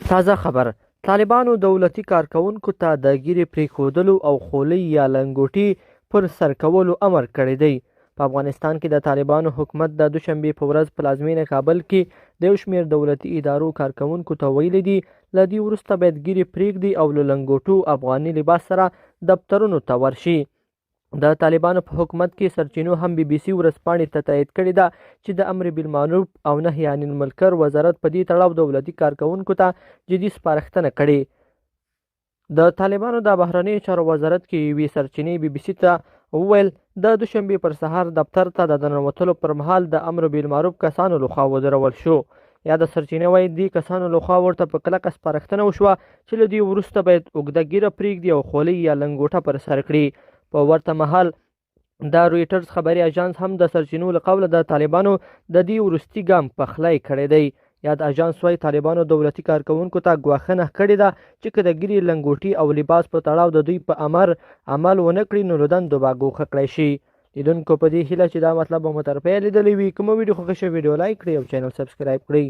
تازه خبر: طالبانو دولتي کارکوونکو ته د ږیرې پرېښودلو او خولۍ یا لنګوټې پر سر کولو امر کړی دی. په افغانستان کې د طالبانو حکومت د دوشنبې په ورځ پلازمینه کابل کې د یو شمېر دولتي ادارو کارکوونکو ته ویلي دي له دې وروسته باید ږیرې پرېږدي او له لنګوټو افغاني لباس سره دفترونو ته ورشي. د طالبانو په حکومت کې سرچینو هم بي بي سي ورځپاڼې ته تایید کړې ده چې د امر بالمعروف او نهي عن المنکر وزارت په دې تړاو دولتي کارکوونکو ته جدي سپارښتنه کړې. د طالبانو د بهرنیو چارو وزارت کې یوې سرچینې بي بي سي ته وویل د دوشنبې پر سهار دفتر ته د ننوتلو پر مهال د امر بالمعروف کسانو لخوا ودرول شو. یا د سرچینې وایي دې کسانو لخوا ورته په کلکه سپارښتنه وشوه چې له دې وروسته باید اوږده ږیره پرېږدي او خولۍ یا لنګوټه پر سر کړي. په ورته مهال د رویټرز خبري اژانس هم د سرچینو له قوله د طالبانو د دې وروستي ګام پخلی کړی دی. یاد اژانس وایي طالبانو دولتي کارکوونکو ته ګواښنه کړې ده چې که د ږیرې لنګوټي او لباس په تړاو د دوی په امر عمل ونه کړي نو له دندو به ګوښه کړی شي. لیدونکو په دې هیله چې دا مطلب به مو تر پایه لیدلی وي. که مو ویډیو خوښه شوې ویډیو لایک کړئ او چینل سبسکرایب کړئ.